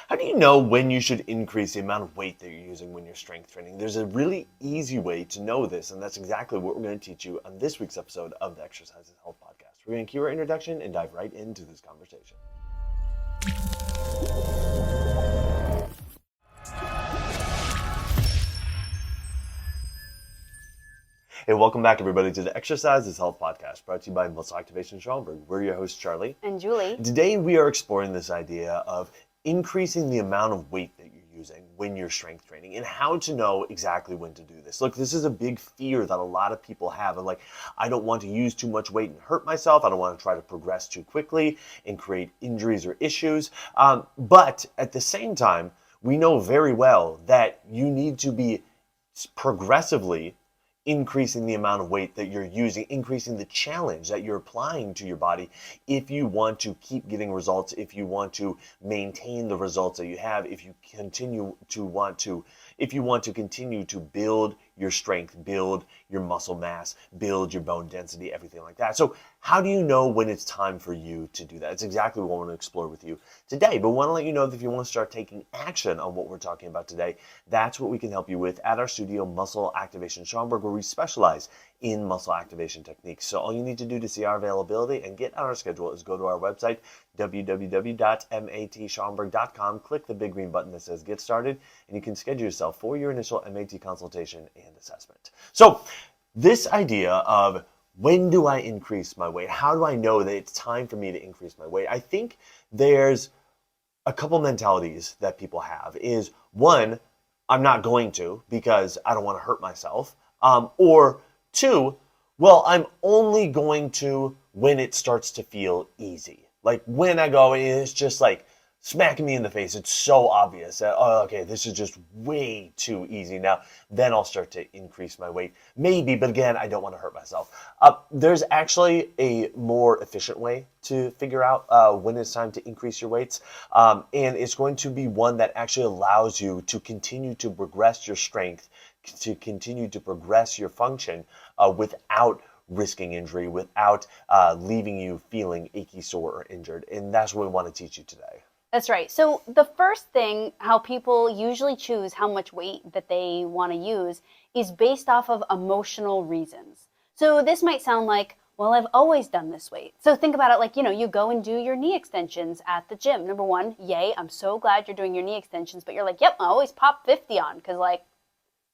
How do you know when you should increase the amount of weight that you're using when you're strength training? There's a really easy way to know this, and that's exactly what we're going to teach you on this week's episode of the Exercises Health Podcast. We're going to cue our introduction and dive right into this conversation. Hey, welcome back, everybody, to the Exercises Health Podcast, brought to you by Muscle Activation Stromberg. We're your hosts, Charlie and Julie. Today, we are exploring this idea of increasing the amount of weight that you're using when you're strength training and how to know exactly when to do this. Look, this is a big fear that a lot of people have. Like, I don't want to use too much weight and hurt myself. I don't want to try to progress too quickly and create injuries or issues. But at the same time, we know very well that you need to be progressively increasing the amount of weight that you're using, increasing the challenge that you're applying to your body if you want to keep getting results, if you want to maintain the results that you have, if you want to continue to build your strength, build your muscle mass, build your bone density, everything like that. So how do you know when it's time for you to do that? It's exactly what I want to explore with you today. But I want to let you know that if you want to start taking action on what we're talking about today, that's what we can help you with at our studio, Muscle Activation Stromberg, where we specialize in muscle activation techniques. So all you need to do to see our availability and get on our schedule is go to our website, www.matstromberg.com, click the big green button that says Get Started, and you can schedule yourself for your initial MAT consultation and assessment. So this idea of when do I increase my weight? How do I know that it's time for me to increase my weight? I think there's a couple mentalities that people have. Is one, I'm not going to because I don't want to hurt myself. Or two, well, I'm only going to when it starts to feel easy. Like when I go, it's just like smacking me in the face. It's so obvious that, oh, okay, this is just way too easy now. Then I'll start to increase my weight. Maybe, but again, I don't want to hurt myself. There's actually a more efficient way to figure out when it's time to increase your weights. And it's going to be one that actually allows you to continue to progress your strength, to continue to progress your function without risking injury, without leaving you feeling achy, sore, or injured. And that's what we want to teach you today. That's right. So the first thing, how people usually choose how much weight that they want to use is based off of emotional reasons. So this might sound like, well, I've always done this weight. So think about it like, you go and do your knee extensions at the gym. Number one, yay, I'm so glad you're doing your knee extensions, but you're like, yep, I always pop 50 on because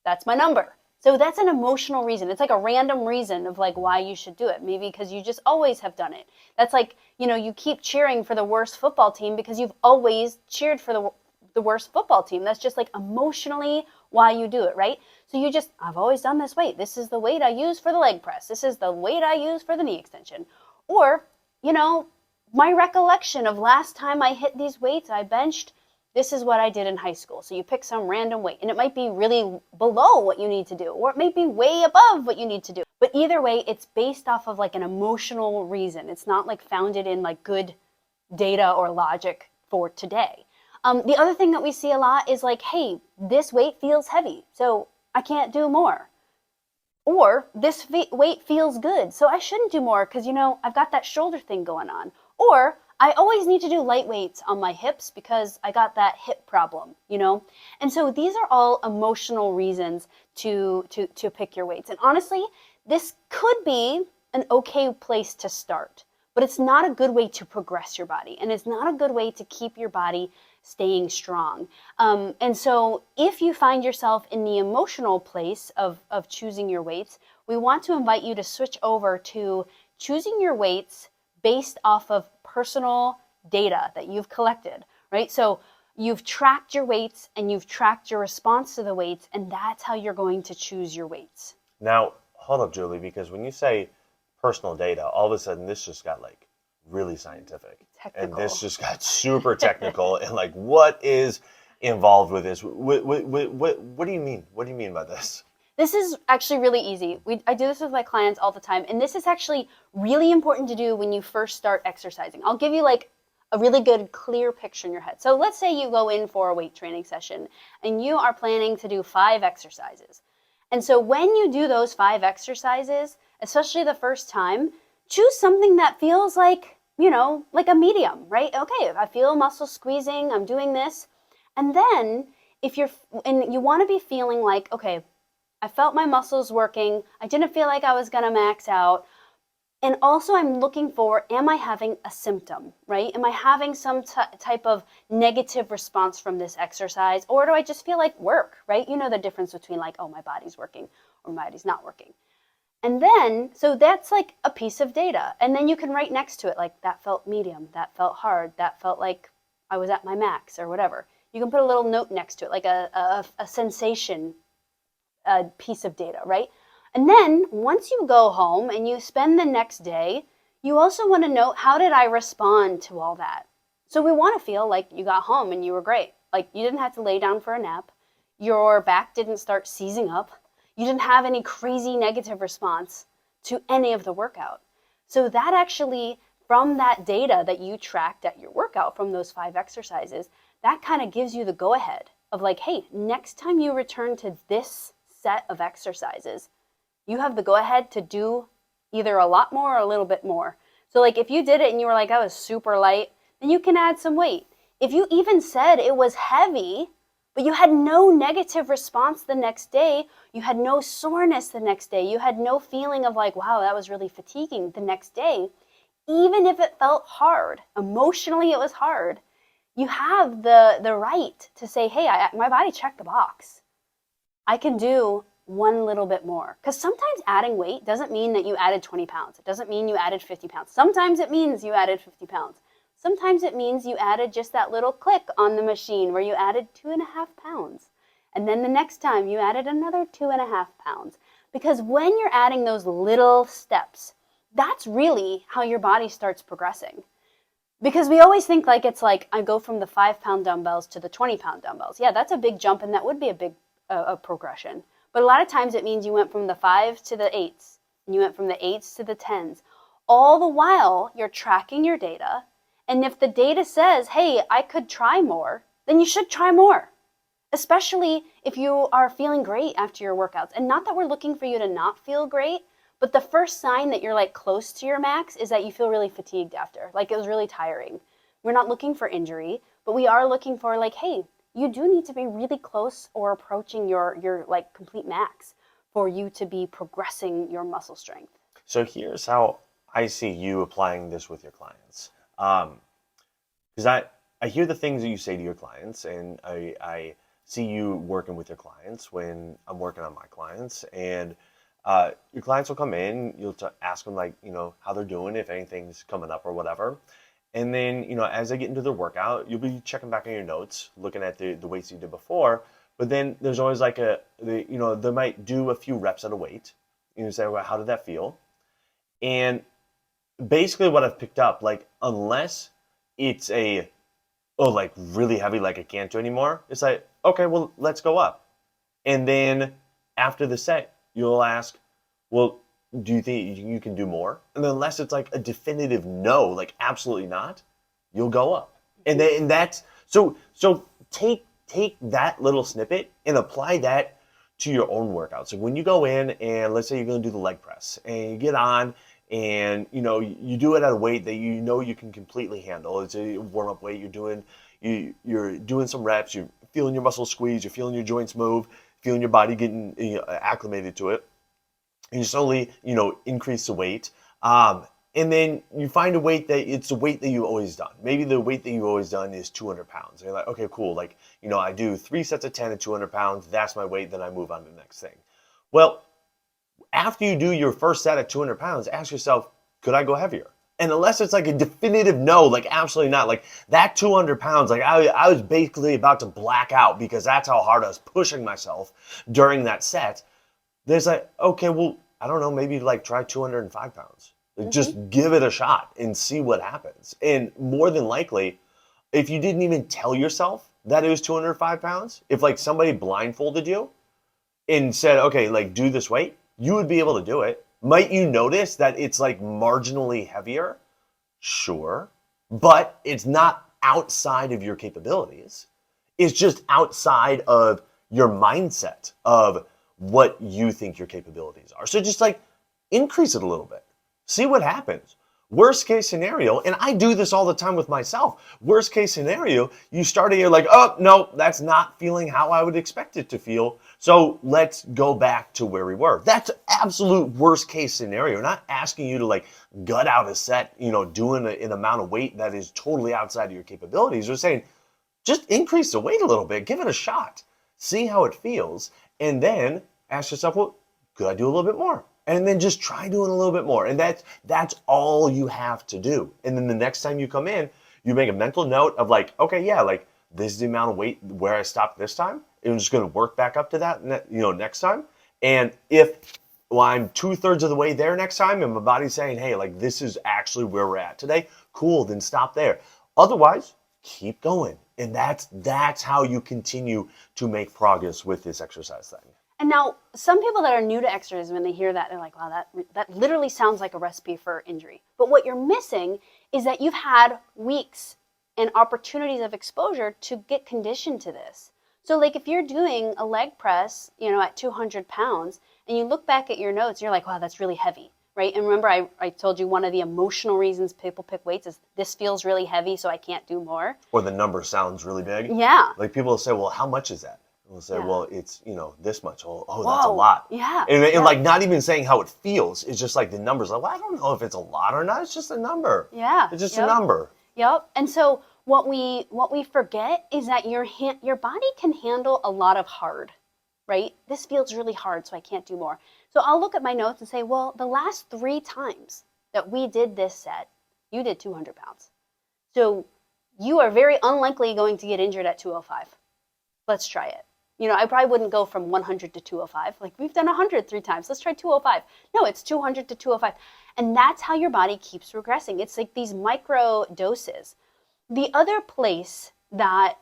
that's my number. So that's an emotional reason. It's like a random reason of why you should do it. Maybe because you just always have done it. That's like, you keep cheering for the worst football team because you've always cheered for the worst football team. That's just emotionally why you do it, right? So I've always done this weight. This is the weight I use for the leg press. This is the weight I use for the knee extension. Or, my recollection of last time I hit these weights, I benched, this is what I did in high school. So you pick some random weight, and it might be really below what you need to do, or it may be way above what you need to do. But either way, it's based off of an emotional reason. It's not founded in good data or logic for today. The other thing that we see a lot is hey, this weight feels heavy, so I can't do more. Or this weight feels good, so I shouldn't do more because, I've got that shoulder thing going on. Or I always need to do light weights on my hips because I got that hip problem, And so these are all emotional reasons to pick your weights. And honestly, this could be an okay place to start, but it's not a good way to progress your body. And it's not a good way to keep your body staying strong. And so if you find yourself in the emotional place of choosing your weights, we want to invite you to switch over to choosing your weights based off of personal data that you've collected, right? So you've tracked your weights and you've tracked your response to the weights, and that's how you're going to choose your weights. Now, hold up, Julie, because when you say personal data, all of a sudden this just got really scientific. Technical. And this just got super technical and what is involved with this? What do you mean? What do you mean by this? This is actually really easy. I do this with my clients all the time, and this is actually really important to do when you first start exercising. I'll give you a really good, clear picture in your head. So let's say you go in for a weight training session, and you are planning to do 5 exercises. And so when you do those 5 exercises, especially the first time, choose something that feels like a medium, right? Okay, if I feel muscle squeezing, I'm doing this. And then and you want to be feeling like, okay, I felt my muscles working. I didn't feel like I was going to max out. And also I'm looking for, am I having a symptom, right? Am I having some type of negative response from this exercise? Or do I just feel like work, right? You know the difference between like, oh, my body's working or my body's not working. And then, so that's like a piece of data. And then you can write next to it, like that felt medium, that felt hard, that felt like I was at my max or whatever. You can put a little note next to it, like a sensation piece of data, right? And then once you go home and you spend the next day, you also want to know, how did I respond to all that? So we want to feel like you got home and you were great. Like you didn't have to lay down for a nap. Your back didn't start seizing up. You didn't have any crazy negative response to any of the workout. So that actually, from that data that you tracked at your workout from those 5 exercises, that kind of gives you the go ahead of like, hey, next time you return to this set of exercises, you have the go ahead to do either a lot more or a little bit more. So like if you did it and you were like, I was super light, then you can add some weight. If you even said it was heavy, but you had no negative response the next day, you had no soreness the next day, you had no feeling of like, wow, that was really fatiguing the next day, even if it felt hard, emotionally it was hard, you have the right to say, hey, my body checked the box. I can do one little bit more. Because sometimes adding weight doesn't mean that you added 20 pounds. It doesn't mean you added 50 pounds. Sometimes it means you added 50 pounds. Sometimes it means you added just that little click on the machine where you added 2.5 pounds. And then the next time you added another 2.5 pounds. Because when you're adding those little steps, that's really how your body starts progressing. Because we always think like it's like, I go from the 5-pound dumbbells to the 20-pound dumbbells. Yeah, that's a big jump and that would be a big progression. But a lot of times it means you went from the 5s to the 8s, and you went from the 8s to the 10s. All the while, you're tracking your data, and if the data says, hey, I could try more, then you should try more, especially if you are feeling great after your workouts. And not that we're looking for you to not feel great, but the first sign that you're like close to your max is that you feel really fatigued after, like it was really tiring. We're not looking for injury, but we are looking for like, hey, you do need to be really close or approaching your like complete max for you to be progressing your muscle strength. So here's how I see you applying this with your clients. Because I hear the things that you say to your clients, and I see you working with your clients when I'm working on my clients. And your clients will come in, you'll ask them like, how they're doing, if anything's coming up or whatever. And then, as they get into their workout, you'll be checking back on your notes, looking at the weights you did before. But then there's always like they might do a few reps at a weight. You say, well, how did that feel? And basically what I've picked up, like, unless it's like really heavy, like I can't do anymore, it's like, okay, well, let's go up. And then after the set, you'll ask, well, do you think you can do more? And unless it's like a definitive no, like absolutely not, you'll go up. And that's so take that little snippet and apply that to your own workouts. So when you go in and let's say you're going to do the leg press and you get on and you do it at a weight that you can completely handle. It's a warm-up weight. You're doing some reps, you're feeling your muscles squeeze, you're feeling your joints move, feeling your body getting acclimated to it. And you slowly, increase the weight. And then you find a weight that it's a weight that you've always done. Maybe the weight that you've always done is 200 pounds. And you're like, okay, cool. Like, I do 3 sets of 10 at 200 pounds. That's my weight. Then I move on to the next thing. Well, after you do your first set at 200 pounds, ask yourself, could I go heavier? And unless it's like a definitive no, like absolutely not, like that 200 pounds, like I was basically about to black out because that's how hard I was pushing myself during that set. There's like, okay, well, I don't know, maybe like try 205 pounds. Just give it a shot and see what happens. And more than likely, if you didn't even tell yourself that it was 205 pounds, if like somebody blindfolded you and said, okay, like do this weight, you would be able to do it. Might you notice that it's like marginally heavier? Sure. But it's not outside of your capabilities. It's just outside of your mindset of what you think your capabilities are. So just like increase it a little bit. See what happens. Worst case scenario, and I do this all the time with myself. Worst case scenario, you start a year like, oh, no, that's not feeling how I would expect it to feel. So let's go back to where we were. That's absolute worst case scenario. Not asking you to like gut out a set, doing an amount of weight that is totally outside of your capabilities. We're saying, just increase the weight a little bit, give it a shot, see how it feels, and then ask yourself, well, could I do a little bit more? And then just try doing a little bit more. And that's all you have to do. And then the next time you come in, you make a mental note of like, okay, yeah, like this is the amount of weight where I stopped this time. And I'm just going to work back up to that, next time. And if I'm 2/3 of the way there next time and my body's saying, hey, like this is actually where we're at today, cool, then stop there. Otherwise, keep going. And that's how you continue to make progress with this exercise thing. And now, some people that are new to exercise, when they hear that, they're like, wow, that literally sounds like a recipe for injury. But what you're missing is that you've had weeks and opportunities of exposure to get conditioned to this. So like if you're doing a leg press, at 200 pounds, and you look back at your notes, you're like, wow, that's really heavy, right? And remember, I told you one of the emotional reasons people pick weights is this feels really heavy, so I can't do more. Or the number sounds really big. Yeah. Like people will say, well, how much is that? We'll say, well, it's, this much. Oh, Whoa, that's a lot. Yeah. And like not even saying how it feels. It's just like the numbers. Like, well, I don't know if it's a lot or not. It's just a number. Yeah. It's just a number. Yep. And so what we forget is that your body can handle a lot of hard, right? This feels really hard, so I can't do more. So I'll look at my notes and say, well, the last 3 times that we did this set, you did 200 pounds. So you are very unlikely going to get injured at 205. Let's try it. I probably wouldn't go from 100 to 205. Like we've done 100 3 times. Let's try 205. No, it's 200 to 205. And that's how your body keeps progressing. It's like these micro doses. The other place that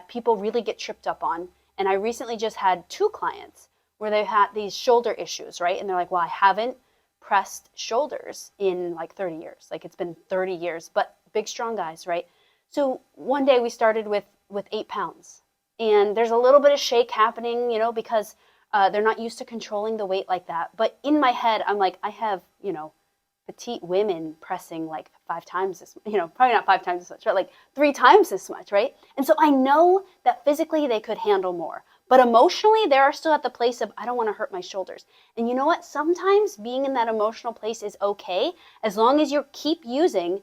people really get tripped up on, and I recently just had 2 clients where they've had these shoulder issues, right? And they're like, well, I haven't pressed shoulders in like 30 years. Like it's been 30 years, but big, strong guys, right? So one day we started with 8 pounds. And there's a little bit of shake happening, because they're not used to controlling the weight like that. But in my head, I'm like, I have, petite women pressing like 5 times this, probably not 5 times as much, but like 3 times this much, right? And so I know that physically they could handle more. But emotionally, they're still at the place of, I don't want to hurt my shoulders. And you know what? Sometimes being in that emotional place is okay, as long as you keep using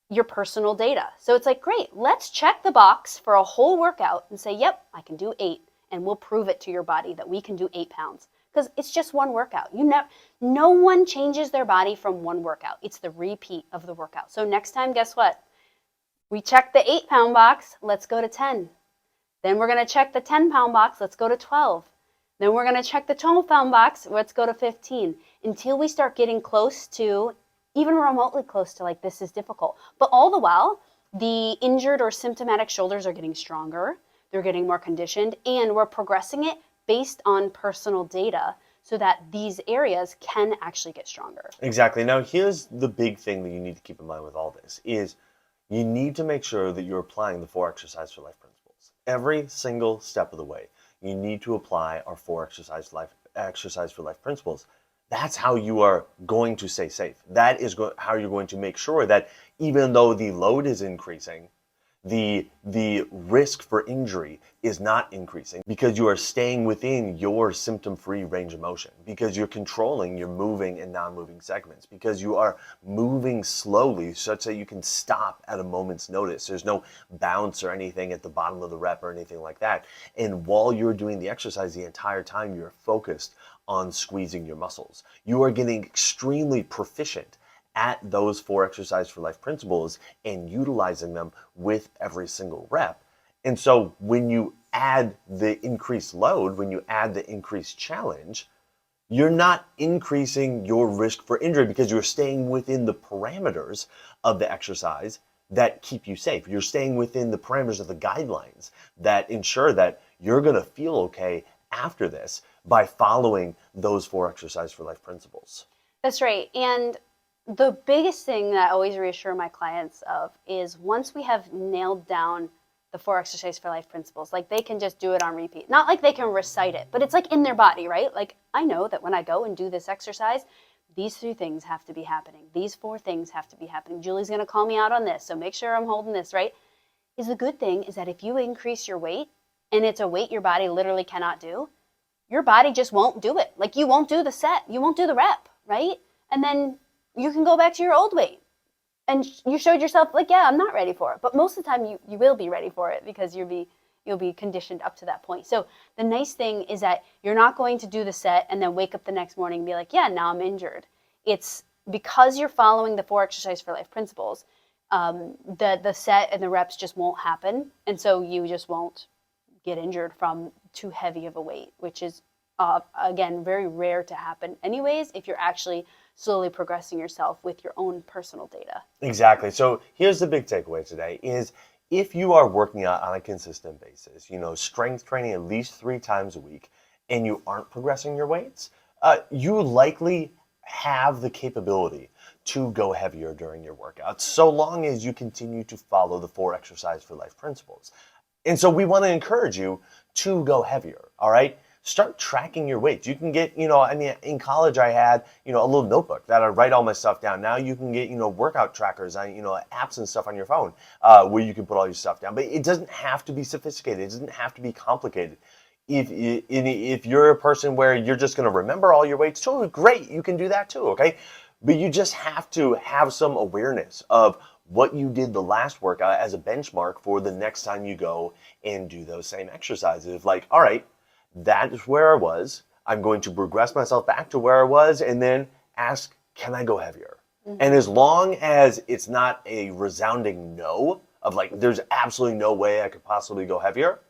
your personal data. So it's like, great, let's check the box for a whole workout and say, yep, I can do 8. And we'll prove it to your body that we can do 8 pounds. Because it's just one workout. No one changes their body from one workout. It's the repeat of the workout. So next time, guess what? We check the 8-pound box, let's go to 10. Then we're going to check the 10-pound box, let's go to 12. Then we're going to check the 12-pound box, let's go to 15. Until we start getting close to, even remotely close to like this is difficult. But all the while, the injured or symptomatic shoulders are getting stronger, they're getting more conditioned, and we're progressing it based on personal data so that these areas can actually get stronger. Exactly. Now, here's the big thing that you need to keep in mind with all this is you need to make sure that you're applying the 4 exercise for life principles. Every single step of the way, you need to apply our 4 exercise for life principles. That's how you are going to stay safe. That is how you're going to make sure that even though the load is increasing, the risk for injury is not increasing because you are staying within your symptom-free range of motion, because you're controlling your moving and non-moving segments, because you are moving slowly such that you can stop at a moment's notice. There's no bounce or anything at the bottom of the rep or anything like that. And while you're doing the exercise, the entire time you're focused on squeezing your muscles. You are getting extremely proficient at those 4 exercise for life principles and utilizing them with every single rep. And so when you add the increased load, when you add the increased challenge, you're not increasing your risk for injury because you're staying within the parameters of the exercise that keep you safe. You're staying within the parameters of the guidelines that ensure that you're going to feel okay after this by following those 4 exercise for life principles. That's right. And the biggest thing that I always reassure my clients of is once we have nailed down the 4 exercise for life principles, like they can just do it on repeat. Not like they can recite it, but it's like in their body, right? Like I know that when I go and do this exercise, these 3 things have to be happening. These 4 things have to be happening. Julie's going to call me out on this, so make sure I'm holding this, right? Is the good thing is that if you increase your weight, and it's a weight your body literally cannot do, your body just won't do it. Like, you won't do the set, you won't do the rep, right? And then you can go back to your old weight. And you showed yourself, like, yeah, I'm not ready for it. But most of the time you will be ready for it because you'll be conditioned up to that point. So the nice thing is that you're not going to do the set and then wake up the next morning and be like, yeah, now I'm injured. It's because you're following the 4 Exercise for Life principles, the set and the reps just won't happen. And so you just won't get injured from too heavy of a weight, which is, again, very rare to happen anyways if you're actually slowly progressing yourself with your own personal data. Exactly. So here's the big takeaway today is if you are working out on a consistent basis, strength training at least 3 times a week, and you aren't progressing your weights, you likely have the capability to go heavier during your workouts, so long as you continue to follow the 4 Exercise for Life principles. And so we want to encourage you to go heavier, all right? Start tracking your weights. You can get, in college I had, a little notebook that I write all my stuff down. Now you can get, workout trackers, apps and stuff on your phone where you can put all your stuff down. But it doesn't have to be sophisticated. It doesn't have to be complicated. If you're a person where you're just going to remember all your weights, totally great. You can do that too, okay? But you just have to have some awareness of what you did the last workout as a benchmark for the next time you go and do those same exercises. Like, all right, that is where I was. I'm going to progress myself back to where I was and then ask, can I go heavier? Mm-hmm. And as long as it's not a resounding no of like, there's absolutely no way I could possibly go heavier,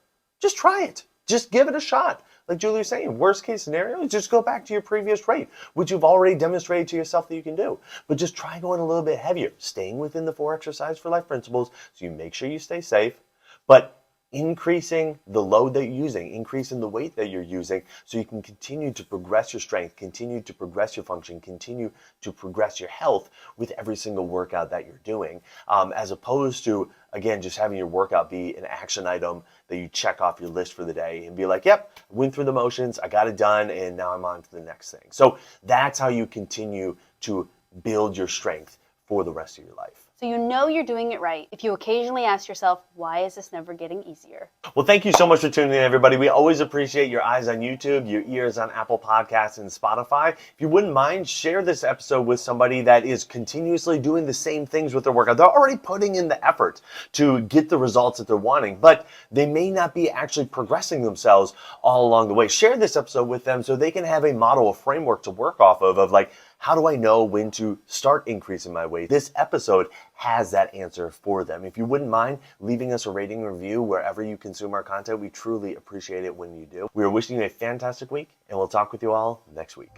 just try it. Just give it a shot. Like Julie was saying, worst case scenario, just go back to your previous rate, which you've already demonstrated to yourself that you can do. But just try going a little bit heavier, staying within the 4 Exercise for Life principles so you make sure you stay safe, but increasing the load that you're using, increasing the weight that you're using so you can continue to progress your strength, continue to progress your function, continue to progress your health with every single workout that you're doing, as opposed to, again, just having your workout be an action item that you check off your list for the day and be like, yep, went through the motions, I got it done, and now I'm on to the next thing. So that's how you continue to build your strength for the rest of your life. So you know you're doing it right if you occasionally ask yourself, why is this never getting easier? Well, thank you so much for tuning in, everybody. We always appreciate your eyes on YouTube, your ears on Apple Podcasts and Spotify. If you wouldn't mind, share this episode with somebody that is continuously doing the same things with their workout. They're already putting in the effort to get the results that they're wanting, but they may not be actually progressing themselves all along the way. Share this episode with them so they can have a model, a framework to work off of like, how do I know when to start increasing my weight? This episode has that answer for them. If you wouldn't mind leaving us a rating and review wherever you consume our content, we truly appreciate it when you do. We are wishing you a fantastic week, and we'll talk with you all next week.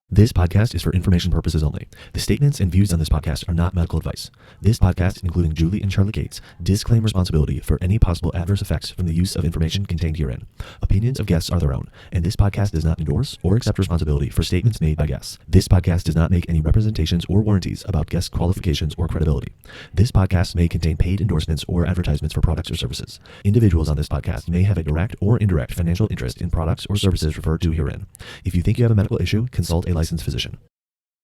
This podcast is for information purposes only. The statements and views on this podcast are not medical advice. This podcast, including Julie and Charlie Gates, disclaim responsibility for any possible adverse effects from the use of information contained herein. Opinions of guests are their own, and this podcast does not endorse or accept responsibility for statements made by guests. This podcast does not make any representations or warranties about guest qualifications or credibility. This podcast may contain paid endorsements or advertisements for products or services. Individuals on this podcast may have a direct or indirect financial interest in products or services referred to herein. If you think you have a medical issue, consult a licensed physician.